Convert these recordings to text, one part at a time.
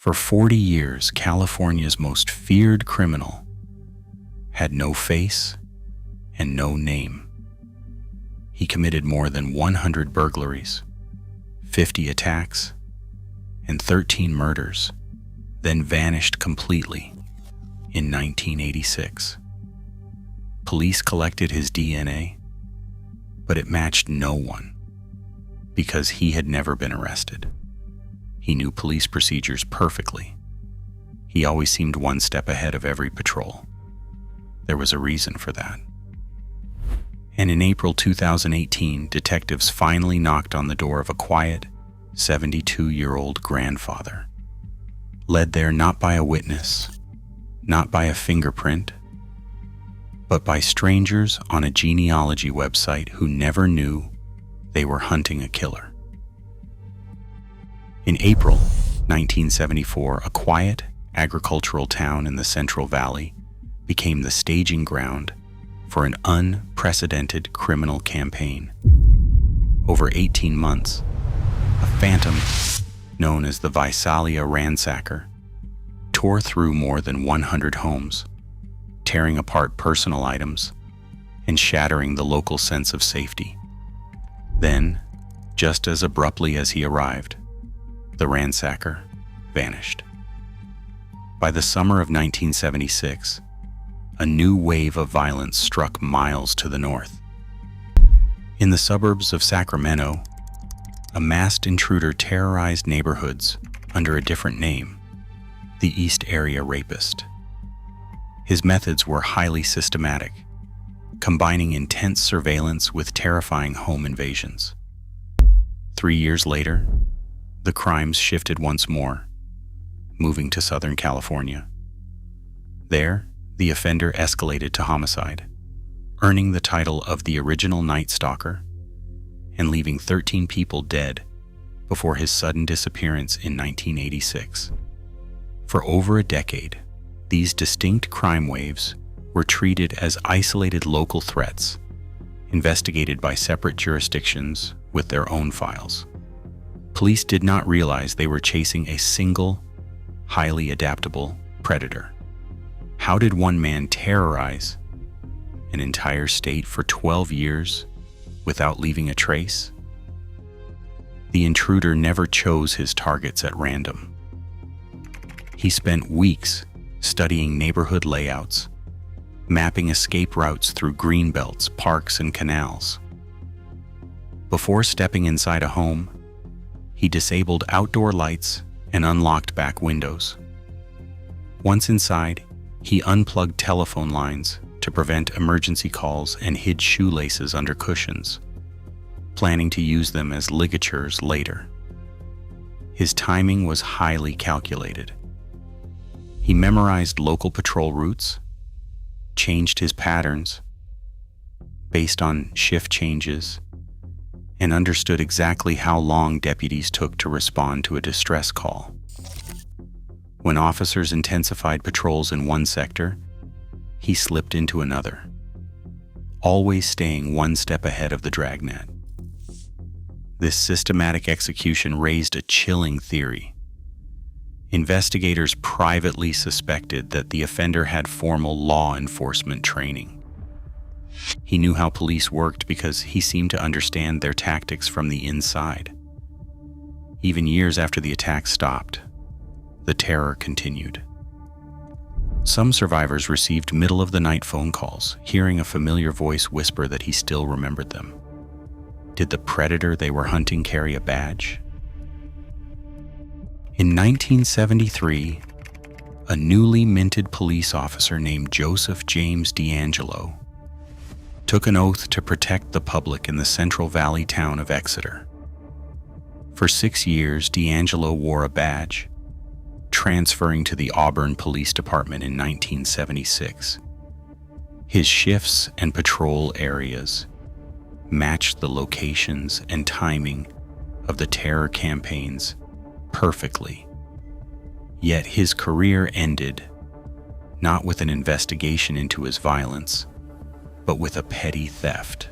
For 40 years, California's most feared criminal had no face and no name. He committed more than 100 burglaries, 50 attacks, and 13 murders, then vanished completely in 1986. Police collected his DNA, but it matched no one because he had never been arrested. He knew police procedures perfectly. He always seemed one step ahead of every patrol. There was a reason for that. And in April 2018, detectives finally knocked on the door of a quiet, 72-year-old grandfather, led there not by a witness, not by a fingerprint, but by strangers on a genealogy website who never knew they were hunting a killer. In April 1974, a quiet agricultural town in the Central Valley became the staging ground for an unprecedented criminal campaign. Over 18 months, a phantom known as the Visalia Ransacker tore through more than 100 homes, tearing apart personal items and shattering the local sense of safety. Then, just as abruptly as he arrived, the ransacker vanished. By the summer of 1976, a new wave of violence struck miles to the north. In the suburbs of Sacramento, a masked intruder terrorized neighborhoods under a different name, the East Area Rapist. His methods were highly systematic, combining intense surveillance with terrifying home invasions. 3 years later, the crimes shifted once more, moving to Southern California. There, the offender escalated to homicide, earning the title of the original Night Stalker and leaving 13 people dead before his sudden disappearance in 1986. For over a decade, these distinct crime waves were treated as isolated local threats, investigated by separate jurisdictions with their own files. Police did not realize they were chasing a single, highly adaptable predator. How did one man terrorize an entire state for 12 years without leaving a trace? The intruder never chose his targets at random. He spent weeks studying neighborhood layouts, mapping escape routes through greenbelts, parks, and canals. Before stepping inside a home, he disabled outdoor lights and unlocked back windows. Once inside, he unplugged telephone lines to prevent emergency calls and hid shoelaces under cushions, planning to use them as ligatures later. His timing was highly calculated. He memorized local patrol routes, changed his patterns based on shift changes, and understood exactly how long deputies took to respond to a distress call. When officers intensified patrols in one sector, he slipped into another, always staying one step ahead of the dragnet. This systematic execution raised a chilling theory. Investigators privately suspected that the offender had formal law enforcement training. He knew how police worked because he seemed to understand their tactics from the inside. Even years after the attack stopped, the terror continued. Some survivors received middle-of-the-night phone calls, hearing a familiar voice whisper that he still remembered them. Did the predator they were hunting carry a badge? In 1973, a newly minted police officer named Joseph James DeAngelo took an oath to protect the public in the Central Valley town of Exeter. For 6 years, DeAngelo wore a badge, transferring to the Auburn Police Department in 1976. His shifts and patrol areas matched the locations and timing of the terror campaigns perfectly. Yet his career ended not with an investigation into his violence, but with a petty theft.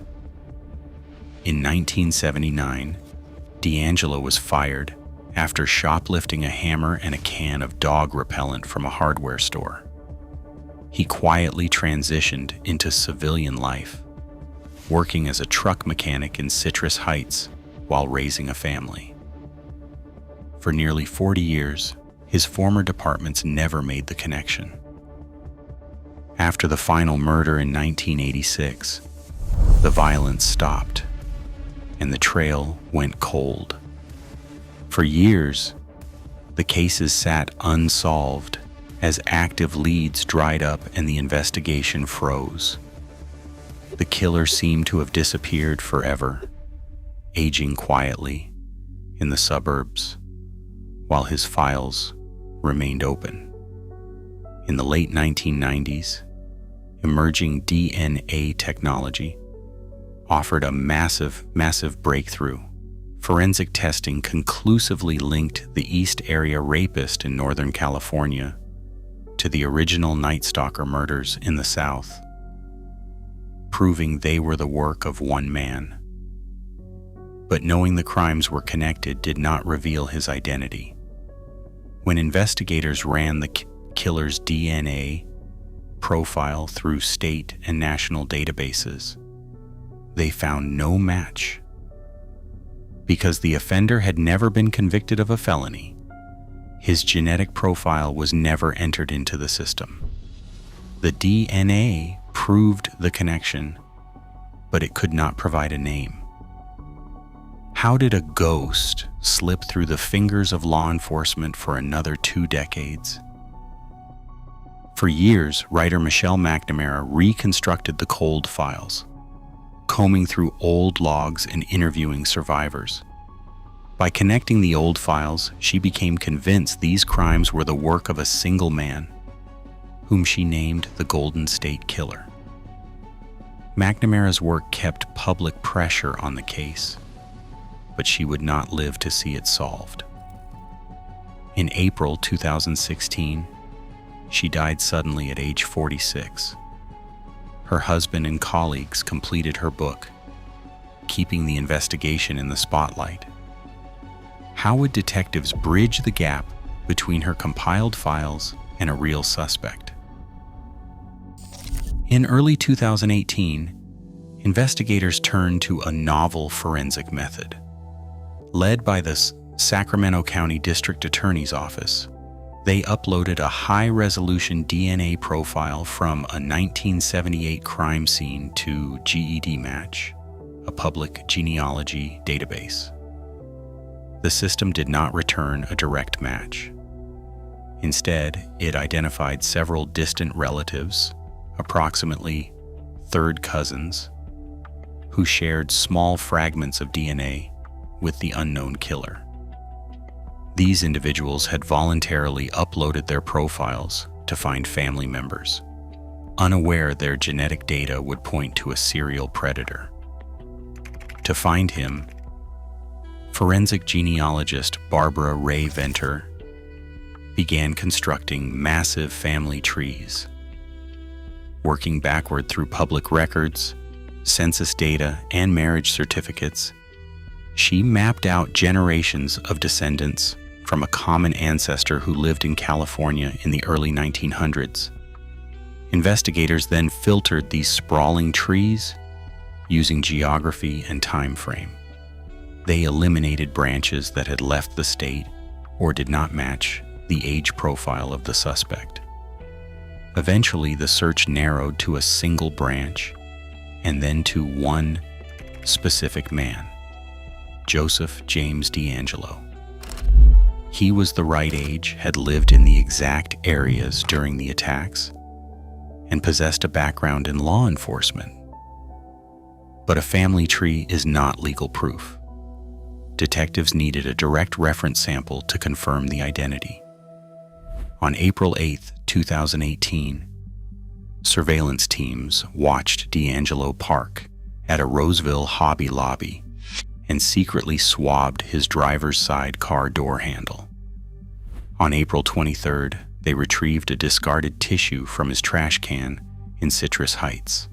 In 1979, DeAngelo was fired after shoplifting a hammer and a can of dog repellent from a hardware store. He quietly transitioned into civilian life, working as a truck mechanic in Citrus Heights while raising a family. For nearly 40 years, his former departments never made the connection. After the final murder in 1986, the violence stopped, and the trail went cold. For years, the cases sat unsolved as active leads dried up and the investigation froze. The killer seemed to have disappeared forever, aging quietly in the suburbs, while his files remained open. In the late 1990s, emerging DNA technology offered a massive breakthrough. Forensic testing conclusively linked the East Area rapist in Northern California to the original Night Stalker murders in the South, proving they were the work of one man. But knowing the crimes were connected did not reveal his identity. When investigators ran the killer's DNA profile through state and national databases, they found no match. Because the offender had never been convicted of a felony, his genetic profile was never entered into the system. The DNA proved the connection, but it could not provide a name. How did a ghost slip through the fingers of law enforcement for another 2 decades? For years, writer Michelle McNamara reconstructed the cold files, combing through old logs and interviewing survivors. By connecting the old files, she became convinced these crimes were the work of a single man, whom she named the Golden State Killer. McNamara's work kept public pressure on the case, but she would not live to see it solved. In April 2016, she died suddenly at age 46. Her husband and colleagues completed her book, keeping the investigation in the spotlight. How would detectives bridge the gap between her compiled files and a real suspect? In early 2018, investigators turned to a novel forensic method. Led by the Sacramento County District Attorney's Office, they uploaded a high-resolution DNA profile from a 1978 crime scene to GEDmatch, a public genealogy database. The system did not return a direct match. Instead, it identified several distant relatives, approximately third cousins, who shared small fragments of DNA with the unknown killer. These individuals had voluntarily uploaded their profiles to find family members, unaware their genetic data would point to a serial predator. To find him, forensic genealogist Barbara Ray Venter began constructing massive family trees. Working backward through public records, census data, and marriage certificates, she mapped out generations of descendants from a common ancestor who lived in California in the early 1900s. Investigators then filtered these sprawling trees using geography and time frame. They eliminated branches that had left the state or did not match the age profile of the suspect. Eventually, the search narrowed to a single branch and then to one specific man, Joseph James DeAngelo. He was the right age, had lived in the exact areas during the attacks, and possessed a background in law enforcement. But a family tree is not legal proof. Detectives needed a direct reference sample to confirm the identity. On April 8, 2018, surveillance teams watched DeAngelo park at a Roseville Hobby Lobby and secretly swabbed his driver's side car door handle. On April 23rd, they retrieved a discarded tissue from his trash can in Citrus Heights.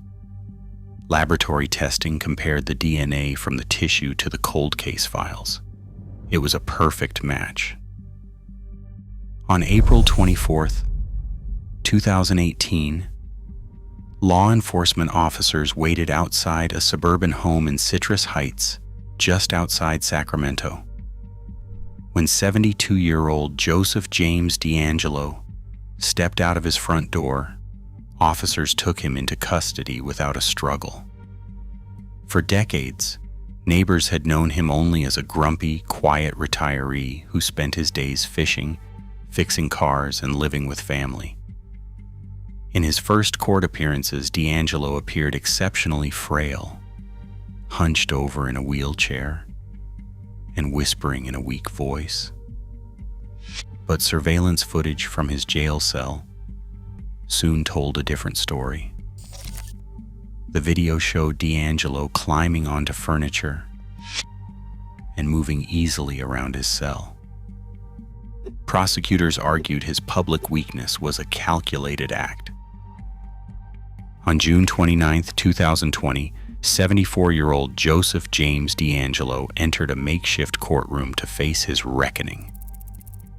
Laboratory testing compared the DNA from the tissue to the cold case files. It was a perfect match. On April 24th, 2018, law enforcement officers waited outside a suburban home in Citrus Heights, just outside Sacramento. When 72-year-old Joseph James DeAngelo stepped out of his front door, officers took him into custody without a struggle. For decades, neighbors had known him only as a grumpy, quiet retiree who spent his days fishing, fixing cars, and living with family. In his first court appearances, DeAngelo appeared exceptionally frail, hunched over in a wheelchair and whispering in a weak voice. But surveillance footage from his jail cell soon told a different story. The video showed DeAngelo climbing onto furniture and moving easily around his cell. Prosecutors argued his public weakness was a calculated act. On June 29, 2020, 74-year-old Joseph James DeAngelo entered a makeshift courtroom to face his reckoning.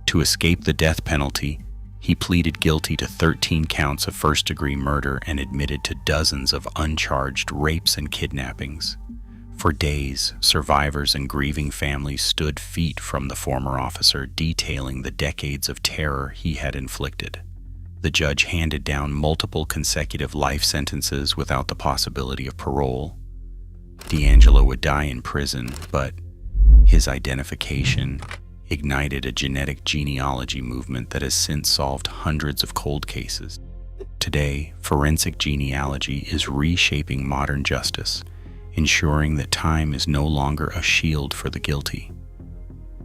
To escape the death penalty, he pleaded guilty to 13 counts of first-degree murder and admitted to dozens of uncharged rapes and kidnappings. For days, survivors and grieving families stood feet from the former officer, detailing the decades of terror he had inflicted. The judge handed down multiple consecutive life sentences without the possibility of parole. DeAngelo would die in prison, but his identification ignited a genetic genealogy movement that has since solved hundreds of cold cases. Today, forensic genealogy is reshaping modern justice, ensuring that time is no longer a shield for the guilty.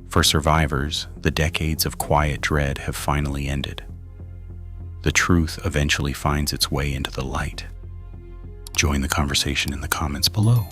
For survivors, the decades of quiet dread have finally ended. The truth eventually finds its way into the light. Join the conversation in the comments below.